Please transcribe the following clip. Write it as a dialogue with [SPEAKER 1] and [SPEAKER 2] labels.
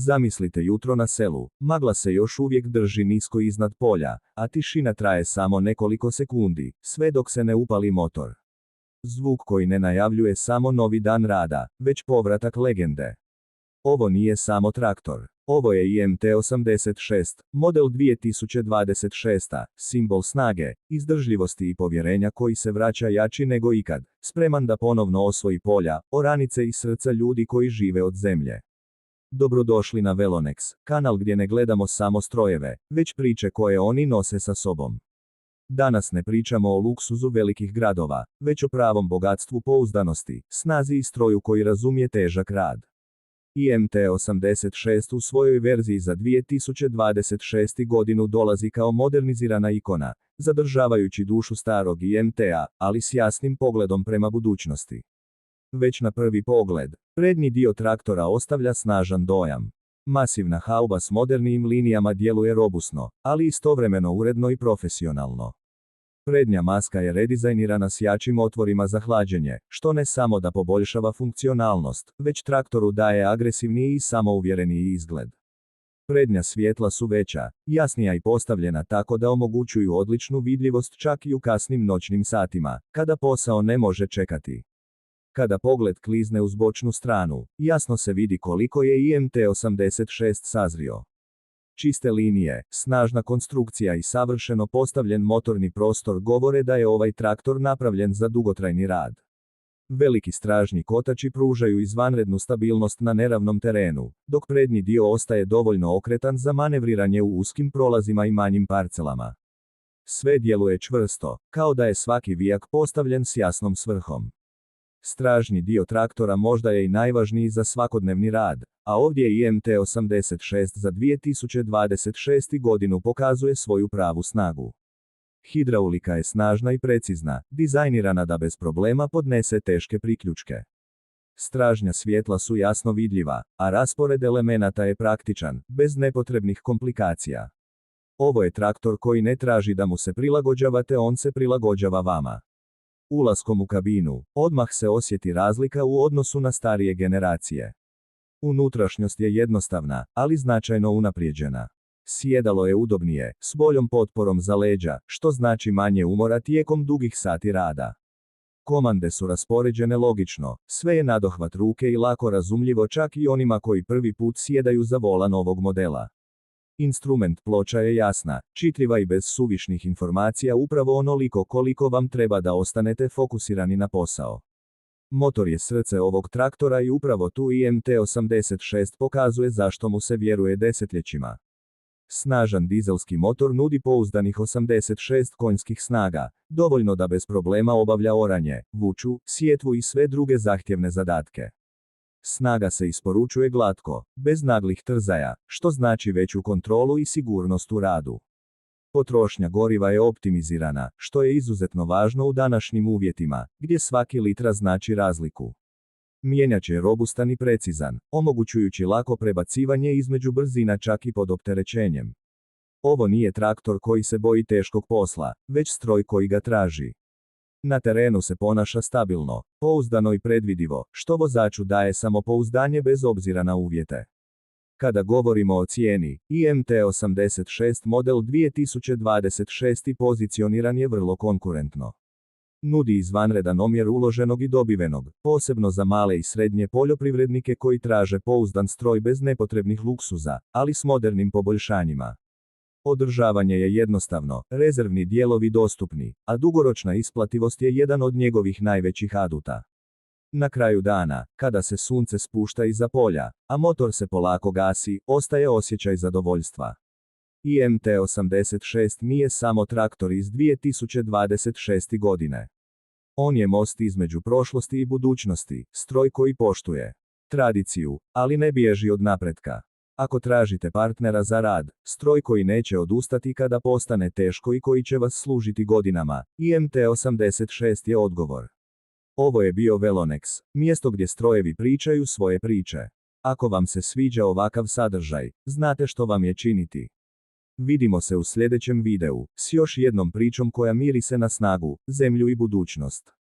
[SPEAKER 1] Zamislite jutro na selu, magla se još uvijek drži nisko iznad polja, a tišina traje samo nekoliko sekundi, sve dok se ne upali motor. Zvuk koji ne najavljuje samo novi dan rada, već povratak legende. Ovo nije samo traktor. Ovo je IMT-86, model 2026, simbol snage, izdržljivosti i povjerenja koji se vraća jači nego ikad, spreman da ponovno osvoji polja, oranice i srca ljudi koji žive od zemlje. Dobrodošli na Velonex, kanal gdje ne gledamo samo strojeve, već priče koje oni nose sa sobom. Danas ne pričamo o luksuzu velikih gradova, već o pravom bogatstvu pouzdanosti, snazi i stroju koji razumije težak rad. IMT-86 u svojoj verziji za 2026. godinu dolazi kao modernizirana ikona, zadržavajući dušu starog IMT-a, ali s jasnim pogledom prema budućnosti. Već na prvi pogled, prednji dio traktora ostavlja snažan dojam. Masivna hauba s modernijim linijama djeluje robusno, ali istovremeno uredno i profesionalno. Prednja maska je redizajnirana s jačim otvorima za hlađenje, što ne samo da poboljšava funkcionalnost, već traktoru daje agresivniji i samouvjereniji izgled. Prednja svjetla su veća, jasnija i postavljena tako da omogućuju odličnu vidljivost čak i u kasnim noćnim satima, kada posao ne može čekati. Kada pogled klizne uz bočnu stranu, jasno se vidi koliko je IMT-86 sazrio. Čiste linije, snažna konstrukcija i savršeno postavljen motorni prostor govore da je ovaj traktor napravljen za dugotrajni rad. Veliki stražnji kotači pružaju izvanrednu stabilnost na neravnom terenu, dok prednji dio ostaje dovoljno okretan za manevriranje u uskim prolazima i manjim parcelama. Sve djeluje čvrsto, kao da je svaki vijak postavljen s jasnom svrhom. Stražnji dio traktora možda je i najvažniji za svakodnevni rad, a ovdje IMT-86 za 2026. godinu pokazuje svoju pravu snagu. Hidraulika je snažna i precizna, dizajnirana da bez problema podnese teške priključke. Stražnja svjetla su jasno vidljiva, a raspored elemenata je praktičan, bez nepotrebnih komplikacija. Ovo je traktor koji ne traži da mu se prilagođavate, on se prilagođava vama. Ulaskom u kabinu, odmah se osjeti razlika u odnosu na starije generacije. Unutrašnjost je jednostavna, ali značajno unaprijeđena. Sjedalo je udobnije, s boljom potporom za leđa, što znači manje umora tijekom dugih sati rada. Komande su raspoređene logično, sve je nadohvat ruke i lako razumljivo čak i onima koji prvi put sjedaju za volan ovog modela. Instrument ploča je jasna, čitljiva i bez suvišnih informacija upravo onoliko koliko vam treba da ostanete fokusirani na posao. Motor je srce ovog traktora i upravo tu IMT-86 pokazuje zašto mu se vjeruje desetljećima. Snažan dizelski motor nudi pouzdanih 86 konjskih snaga, dovoljno da bez problema obavlja oranje, vuču, sjetvu i sve druge zahtjevne zadatke. Snaga se isporučuje glatko, bez naglih trzaja, što znači veću kontrolu i sigurnost u radu. Potrošnja goriva je optimizirana, što je izuzetno važno u današnjim uvjetima, gdje svaki litra znači razliku. Mjenjač je robustan i precizan, omogućujući lako prebacivanje između brzina čak i pod opterećenjem. Ovo nije traktor koji se boji teškog posla, već stroj koji ga traži. Na terenu se ponaša stabilno, pouzdano i predvidivo, što vozaču daje samopouzdanje bez obzira na uvjete. Kada govorimo o cijeni, IMT-86 model 2026 pozicioniran je vrlo konkurentno. Nudi izvanredan omjer uloženog i dobivenog, posebno za male i srednje poljoprivrednike koji traže pouzdan stroj bez nepotrebnih luksuza, ali s modernim poboljšanjima. Održavanje je jednostavno, rezervni dijelovi dostupni, a dugoročna isplativost je jedan od njegovih najvećih aduta. Na kraju dana, kada se sunce spušta iza polja, a motor se polako gasi, ostaje osjećaj zadovoljstva. IMT-86 nije samo traktor iz 2026. godine. On je most između prošlosti i budućnosti, stroj koji poštuje tradiciju, ali ne bježi od napretka. Ako tražite partnera za rad, stroj koji neće odustati kada postane teško i koji će vas služiti godinama, IMT-86 je odgovor. Ovo je bio Velonex, mjesto gdje strojevi pričaju svoje priče. Ako vam se sviđa ovakav sadržaj, znate što vam je činiti. Vidimo se u sljedećem videu, s još jednom pričom koja miri se na snagu, zemlju i budućnost.